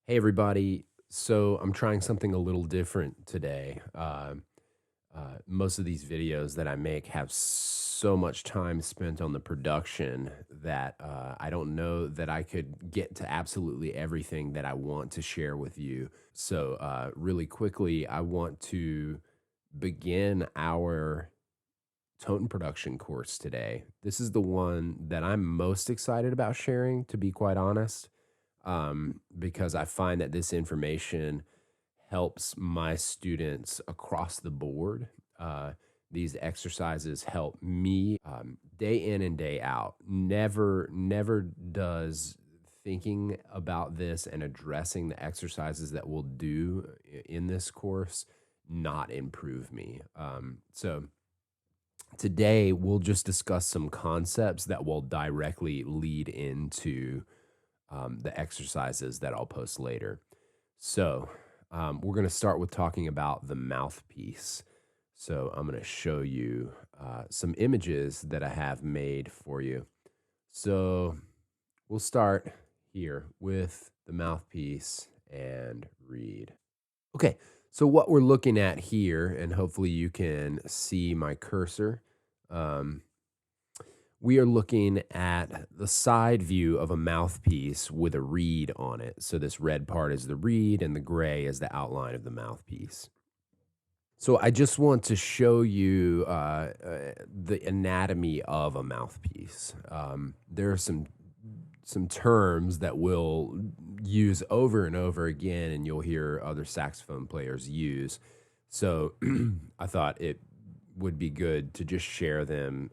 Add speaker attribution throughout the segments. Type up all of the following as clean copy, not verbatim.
Speaker 1: Hey, everybody. So I'm trying something a little different today. Most of these videos that I make have so much time spent on the production that I don't know that I could get to absolutely everything that I want to share with you. So, really quickly, I want to begin our tone production course today. This is the one that I'm most excited about sharing, to be quite honest, because I find that this information helps my students across the board. These exercises help me day in and day out. Never does thinking about this and addressing the exercises that we'll do in this course not improve me. So today we'll just discuss some concepts that will directly lead into the exercises that I'll post later. So, we're going to start with talking about the mouthpiece. So, I'm going to show you some images that I have made for you. So, we'll start here with the mouthpiece and read. Okay, so what we're looking at here, and hopefully you can see my cursor. Um, we are looking at the side view of a mouthpiece with a reed on it. So this red part is the reed and the gray is the outline of the mouthpiece. So I just want to show you the anatomy of a mouthpiece. There are some terms that we'll use over and over again, and you'll hear other saxophone players use. So I thought it would be good to just share them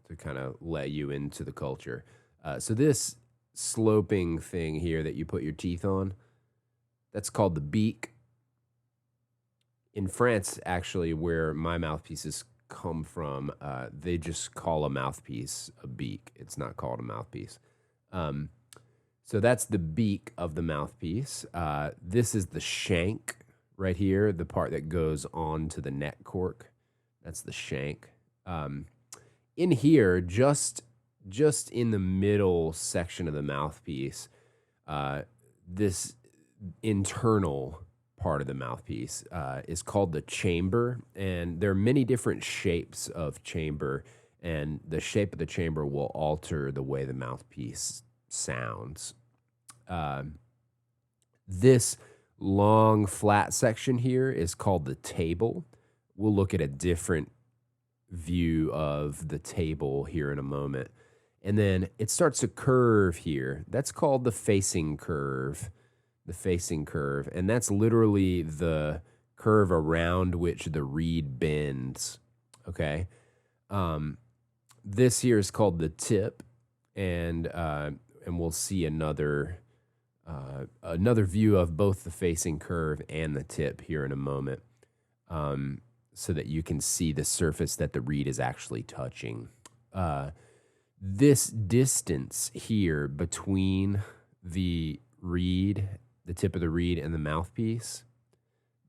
Speaker 1: to kind of let you into the culture. So this sloping thing here that you put your teeth on, that's called the beak. In France, actually, where my mouthpieces come from, they just call a mouthpiece a beak. It's not called a mouthpiece. Um, so that's the beak of the mouthpiece. This is the shank right here, the part that goes onto the neck cork. That's the shank. In here, just in the middle section of the mouthpiece, this internal part of the mouthpiece is called the chamber, and there are many different shapes of chamber, and the shape of the chamber will alter the way the mouthpiece sounds. This long flat section here is called the table. We'll look at a different view of the table here in a moment. And then it starts to curve here. That's called the facing curve. The facing curve. And that's literally the curve around which the reed bends. Okay. This here is called the tip. And we'll see another view of both the facing curve and the tip here in a moment, so that you can see the surface that the reed is actually touching. This distance here between the reed, the tip of the reed, and the mouthpiece,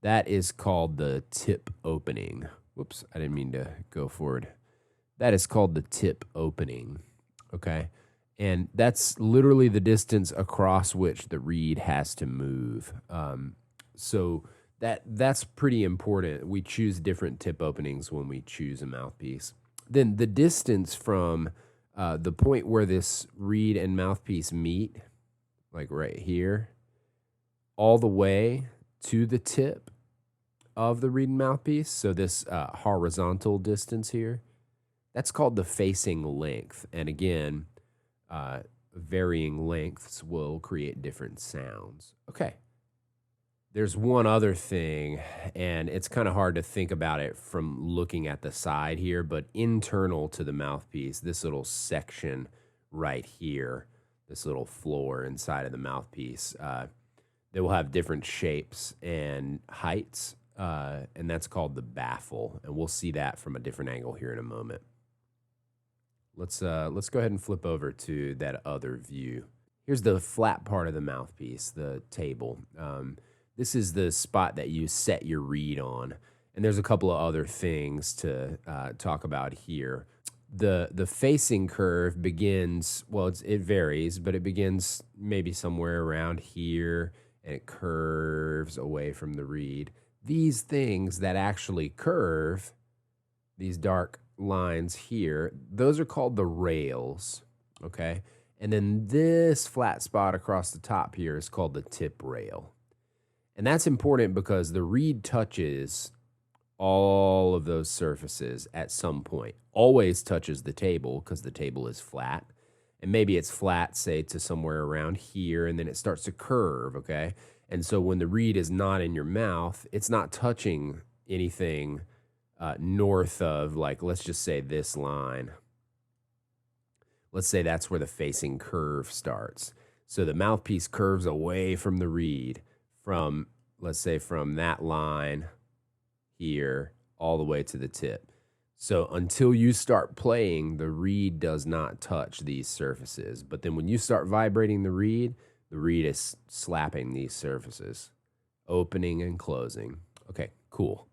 Speaker 1: that is called the tip opening. Whoops, I didn't mean to go forward. That is called the tip opening, okay? And that's literally the distance across which the reed has to move. So that's pretty important. We choose different tip openings when we choose a mouthpiece. Then the distance from the point where this reed and mouthpiece meet, like right here, all the way to the tip of the reed and mouthpiece, so this horizontal distance here, that's called the facing length. And again, varying lengths will create different sounds. Okay. There's one other thing, and it's kind of hard to think about it from looking at the side here, but internal to the mouthpiece, this little section right here, this little floor inside of the mouthpiece, they will have different shapes and heights, and that's called the baffle, and we'll see that from a different angle here in a moment. Let's go ahead and flip over to that other view. Here's the flat part of the mouthpiece, the table. This is the spot that you set your reed on, and there's a couple of other things to talk about here. The facing curve begins, well, it varies, but it begins maybe somewhere around here, and it curves away from the reed. These things that actually curve, these dark lines here, those are called the rails, okay? And then this flat spot across the top here is called the tip rail. And that's important because the reed touches all of those surfaces at some point. Always touches the table because the table is flat. And maybe it's flat, say, to somewhere around here, and then it starts to curve, okay? And so when the reed is not in your mouth, it's not touching anything north of, like, let's just say this line. Let's say that's where the facing curve starts. So the mouthpiece curves away from the reed from, let's say, from that line here all the way to the tip. So until you start playing, the reed does not touch these surfaces. But then when you start vibrating the reed is slapping these surfaces, opening and closing. Okay, cool.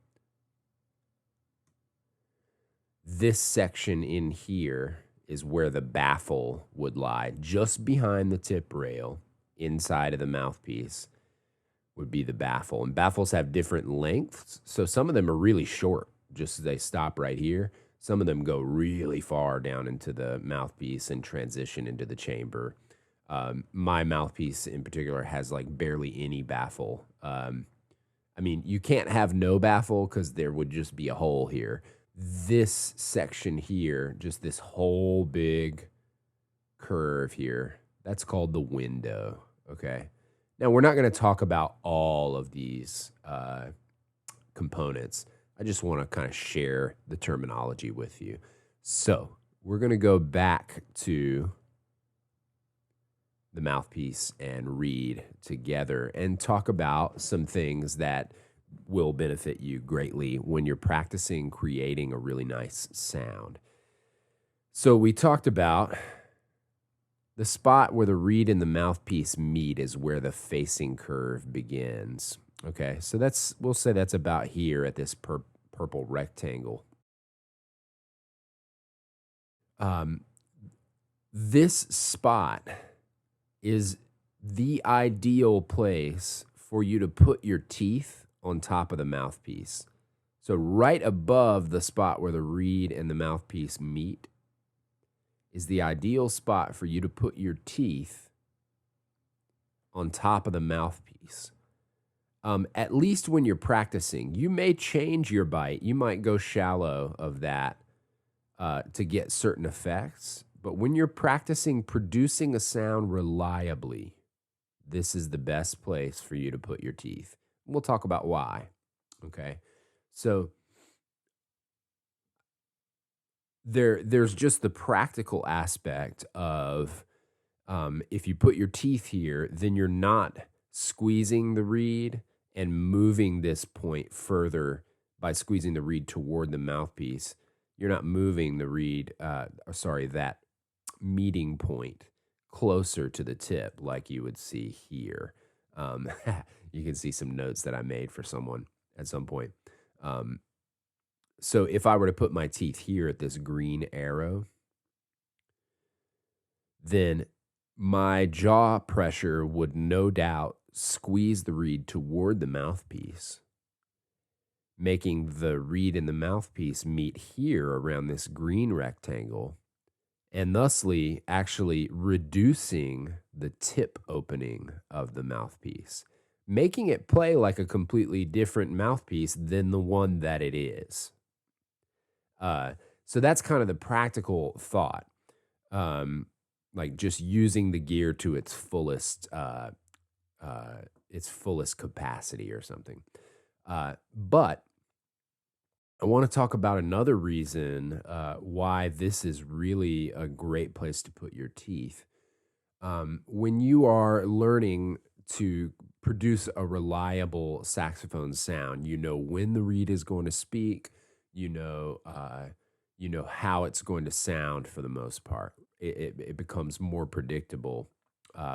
Speaker 1: This section in here is where the baffle would lie, just behind the tip rail, inside of the mouthpiece would be the baffle. And baffles have different lengths. So some of them are really short, just as they stop right here. Some of them go really far down into the mouthpiece and transition into the chamber. My mouthpiece in particular has like barely any baffle. I mean, you can't have no baffle because there would just be a hole here. This section here, just this whole big curve here, that's called the window, okay? Now, we're not going to talk about all of these components. I just want to kind of share the terminology with you. So we're going to go back to the mouthpiece and reed together and talk about some things that will benefit you greatly when you're practicing creating a really nice sound. So we talked about the spot where the reed and the mouthpiece meet is where the facing curve begins. Okay, so we'll say that's about here at this purple rectangle. This spot is the ideal place for you to put your teeth on top of the mouthpiece. So right above the spot where the reed and the mouthpiece meet is the ideal spot for you to put your teeth on top of the mouthpiece. At least when you're practicing, you may change your bite. You might go shallow of that to get certain effects. But when you're practicing producing a sound reliably, this is the best place for you to put your teeth. We'll talk about why. Okay. So there's just the practical aspect of if you put your teeth here, then you're not squeezing the reed and moving this point further by squeezing the reed toward the mouthpiece. You're not moving the reed, that meeting point closer to the tip like you would see here. You can see some notes that I made for someone at some point. So if I were to put my teeth here at this green arrow, then my jaw pressure would no doubt squeeze the reed toward the mouthpiece, making the reed and the mouthpiece meet here around this green rectangle, and thusly actually reducing the tip opening of the mouthpiece, making it play like a completely different mouthpiece than the one that it is. So that's kind of the practical thought, like just using the gear to its fullest capacity or something. But I want to talk about another reason why this is really a great place to put your teeth. When you are learning to produce a reliable saxophone sound, you know when the reed is going to speak, you know how it's going to sound for the most part. It becomes more predictable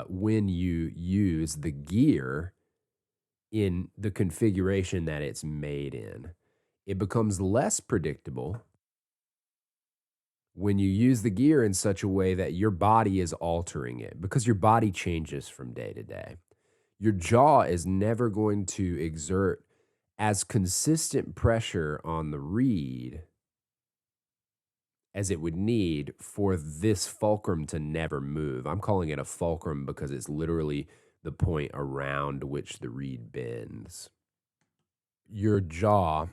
Speaker 1: when you use the gear in the configuration that it's made in. It becomes less predictable when you use the gear in such a way that your body is altering it, because your body changes from day to day. your jaw is never going to exert as consistent pressure on the reed as it would need for this fulcrum to never move. I'm calling it a fulcrum because it's literally the point around which the reed bends. Your jaw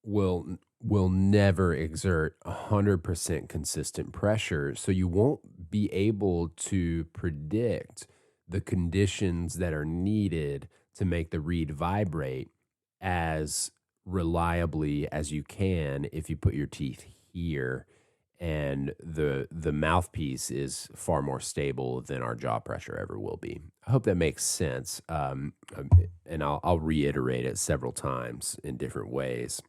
Speaker 1: will never exert 100% consistent pressure, so you won't be able to predict the conditions that are needed to make the reed vibrate as reliably as you can if you put your teeth here, and the mouthpiece is far more stable than our jaw pressure ever will be. I hope that makes sense, and I'll reiterate it several times in different ways.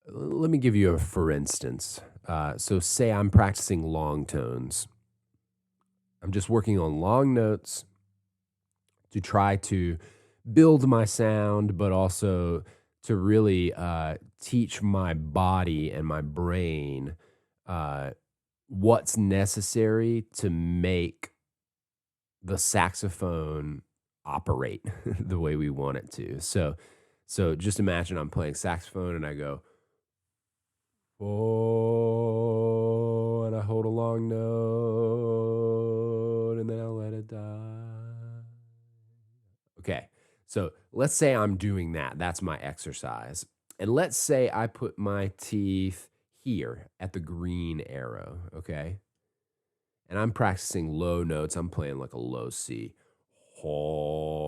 Speaker 1: Let me give you a for instance. So, say I'm practicing long tones. I'm just working on long notes to try to build my sound, but also to really teach my body and my brain uh, what's necessary to make the saxophone operate the way we want it to. So just imagine I'm playing saxophone and I go, oh, and I hold a long note and then I'll let it die. Okay. So let's say I'm doing that. That's my exercise. And let's say I put my teeth here at the green arrow. Okay. And I'm practicing low notes. I'm playing like a low C. Oh,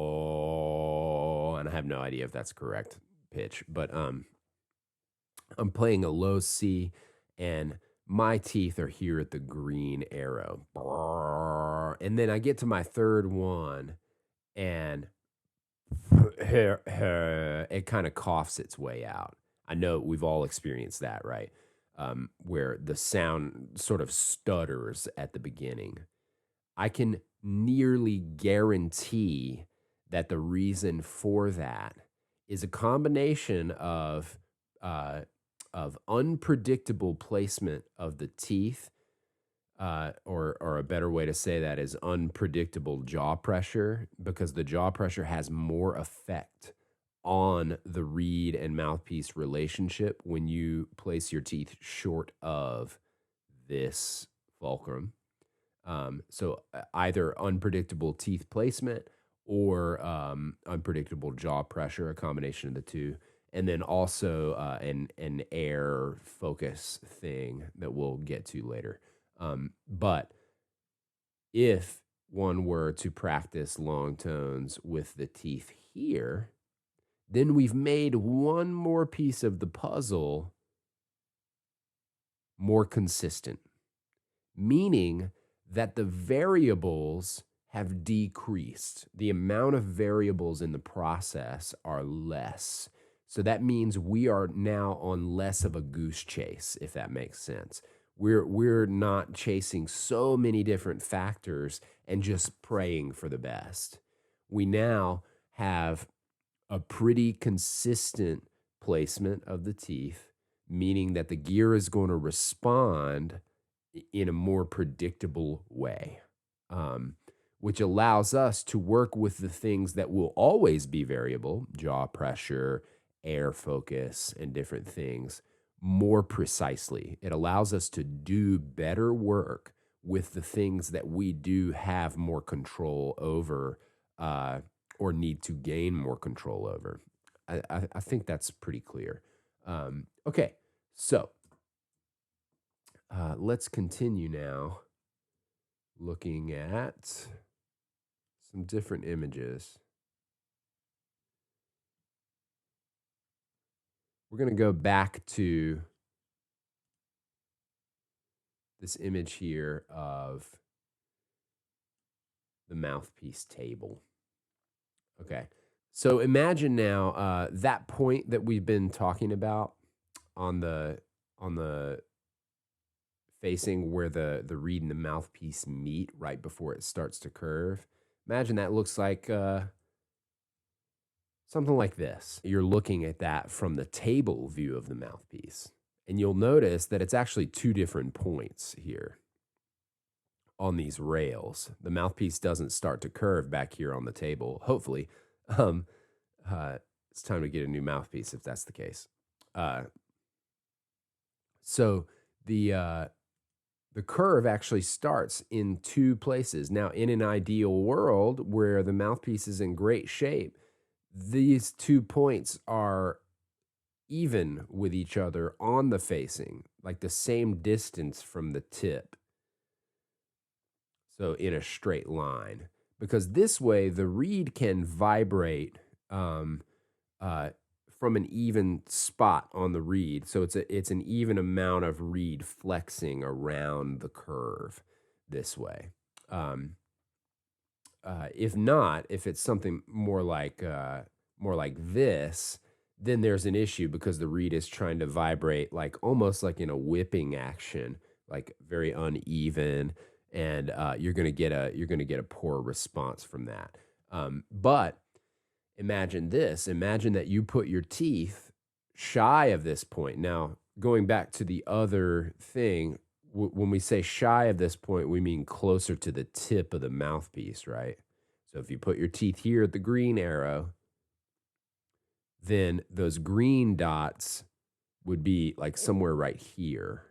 Speaker 1: and I have no idea if that's correct pitch, but I'm playing a low C and my teeth are here at the green arrow. And then I get to my third one and it kind of coughs its way out. I know we've all experienced that, right? Where the sound sort of stutters at the beginning. I can nearly guarantee that the reason for that is a combination of unpredictable placement of the teeth, or a better way to say that is unpredictable jaw pressure, because the jaw pressure has more effect on the reed and mouthpiece relationship when you place your teeth short of this fulcrum. So either unpredictable teeth placement or unpredictable jaw pressure, a combination of the two, and then also an air focus thing that we'll get to later. But if one were to practice long tones with the teeth here, then we've made one more piece of the puzzle more consistent, meaning that the variables have decreased. The amount of variables in the process are less. So that means we are now on less of a goose chase, if that makes sense. We're not chasing so many different factors and just praying for the best. We now have a pretty consistent placement of the teeth, meaning that the gear is going to respond in a more predictable way, um, which allows us to work with the things that will always be variable, jaw pressure, air focus, and different things, more precisely. It allows us to do better work with the things that we do have more control over, or need to gain more control over. I think that's pretty clear. Okay, so let's continue now looking at some different images. We're going to go back to this image here of the mouthpiece table. Okay. So imagine now that point that we've been talking about on the facing where the reed and the mouthpiece meet right before it starts to curve. Imagine that looks like something like this. You're looking at that from the table view of the mouthpiece, and you'll notice that it's actually two different points here. on these rails. The mouthpiece doesn't start to curve back here on the table, hopefully. Um, it's time to get a new mouthpiece if that's the case. So the curve actually starts in two places. Now, in an ideal world where the mouthpiece is in great shape, these 2 points are even with each other on the facing, like the same distance from the tip. So in a straight line, because this way the reed can vibrate um, from an even spot on the reed. So it's an even amount of reed flexing around the curve this way. If not, if it's something more like this, then there's an issue because the reed is trying to vibrate like almost like in a whipping action, like very uneven, and you're gonna get a poor response from that. But imagine this: imagine that you put your teeth shy of this point. Now, going back to the other thing, when we say shy of this point, we mean closer to the tip of the mouthpiece, right? So if you put your teeth here at the green arrow, then those green dots would be like somewhere right here,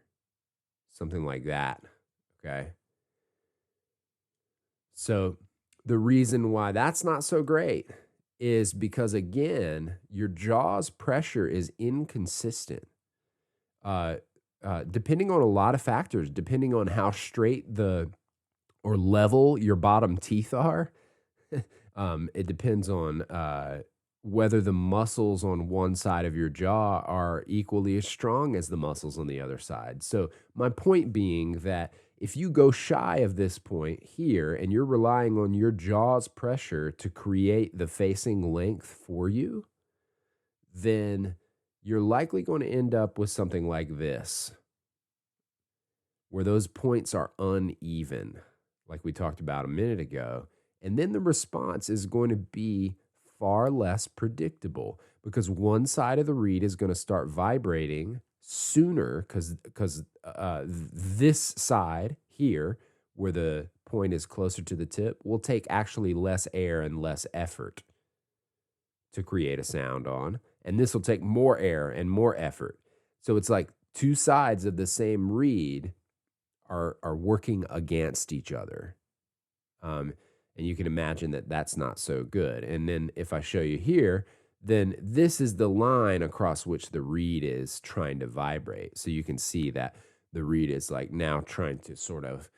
Speaker 1: something like that. Okay. So the reason why that's not so great is because, again, your jaw's pressure is inconsistent. Depending on a lot of factors, depending on how straight or level your bottom teeth are. It depends on whether the muscles on one side of your jaw are equally as strong as the muscles on the other side. So my point being that if you go shy of this point here and you're relying on your jaw's pressure to create the facing length for you, then you're likely going to end up with something like this, where those points are uneven, like we talked about a minute ago. And then the response is going to be far less predictable because one side of the reed is going to start vibrating sooner because this side here, where the point is closer to the tip, will take actually less air and less effort to create a sound on. And this will take more air and more effort. So it's like two sides of the same reed are working against each other. And you can imagine that that's not so good. And then if I show you here, then this is the line across which the reed is trying to vibrate. So you can see that the reed is like now trying to sort of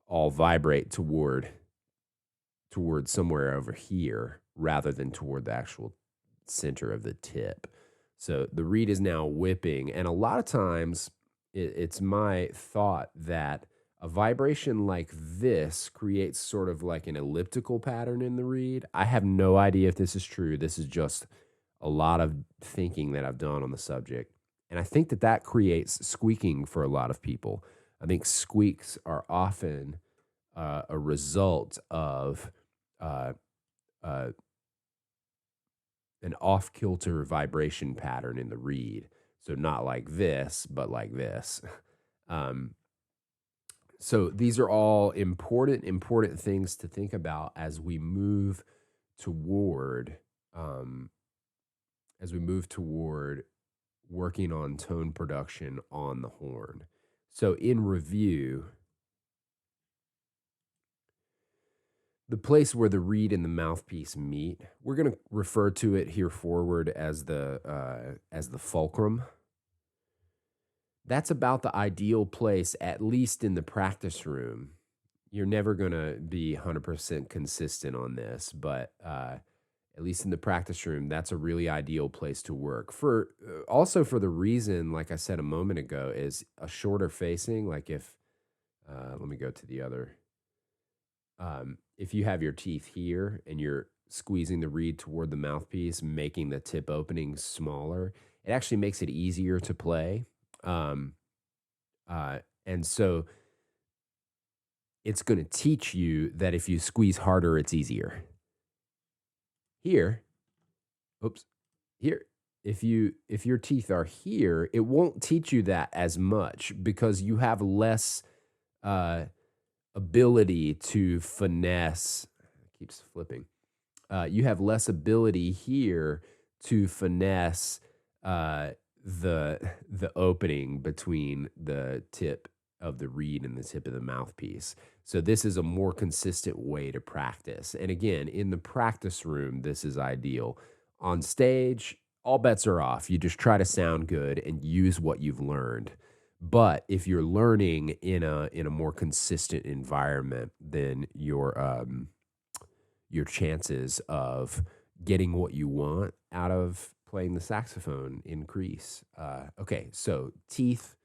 Speaker 1: all vibrate toward somewhere over here rather than toward the actual center of the tip. So the reed is now whipping. And a lot of times it's my thought that a vibration like this creates sort of like an elliptical pattern in the reed. I have no idea if this is true. This is just a lot of thinking that I've done on the subject. And I think that creates squeaking for a lot of people. I think squeaks are often a result of an off-kilter vibration pattern in the reed. So not like this, but like this. So these are all important things to think about as we move toward working on tone production on the horn. So in review, the place where the reed and the mouthpiece meet, we're going to refer to it here forward as the fulcrum. That's about the ideal place, at least in the practice room. You're never going to be 100% consistent on this, but at least in the practice room, that's a really ideal place to work. Also for the reason, like I said a moment ago, is a shorter facing. Like if, let me go to the other. If you have your teeth here and you're squeezing the reed toward the mouthpiece, making the tip opening smaller, it actually makes it easier to play. And so it's going to teach you that if you squeeze harder, it's easier. Here, if your teeth are here, it won't teach you that as much because you have less ability to finesse. It keeps flipping. You have less ability here to finesse uh, the opening between the tip of the reed and the tip of the mouthpiece. So this is a more consistent way to practice. And again, in the practice room, this is ideal. On stage, all bets are off. You just try to sound good and use what you've learned. But if you're learning in a more consistent environment, then your chances of getting what you want out of playing the saxophone increase. Okay, so teeth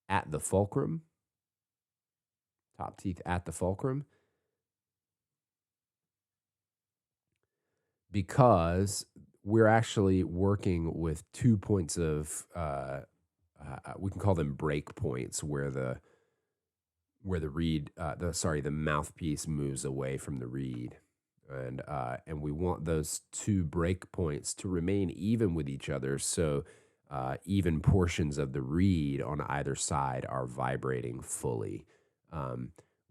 Speaker 1: at the fulcrum, top teeth at the fulcrum, because we're actually working with 2 points of, we can call them break points, where the reed, the mouthpiece moves away from the reed, and we want those 2 break points to remain even with each other. So even portions of the reed on either side are vibrating fully.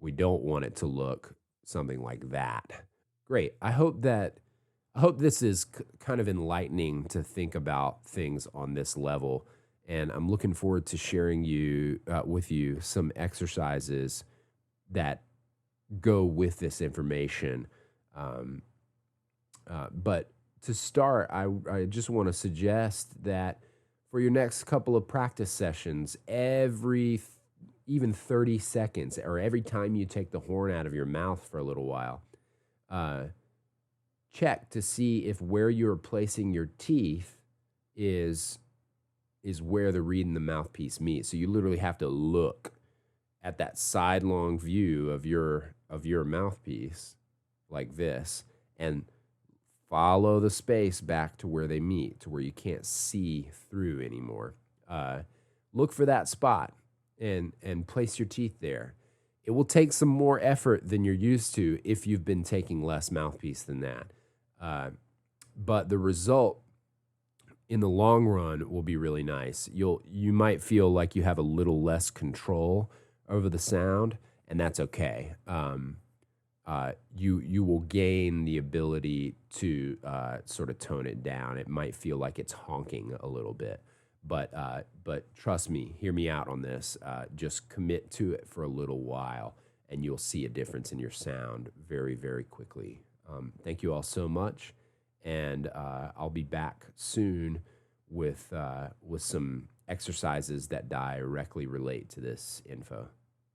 Speaker 1: We don't want it to look something like that. Great. I hope this is kind of enlightening to think about things on this level. And I'm looking forward to sharing with you some exercises that go with this information. Um, but to start, I just want to suggest that for your next couple of practice sessions, even 30 seconds, or every time you take the horn out of your mouth for a little while, uh, check to see if where you're placing your teeth is where the reed and the mouthpiece meet. So you literally have to look at that sidelong view of your mouthpiece like this and follow the space back to where they meet, to where you can't see through anymore. Look for that spot and place your teeth there. It will take some more effort than you're used to if you've been taking less mouthpiece than that. But the result in the long run will be really nice. You might feel like you have a little less control over the sound, and that's okay. You will gain the ability to sort of tone it down. It might feel like it's honking a little bit, but trust me, hear me out on this. Just commit to it for a little while, and you'll see a difference in your sound very, very quickly. Thank you all so much, and I'll be back soon with some exercises that directly relate to this info.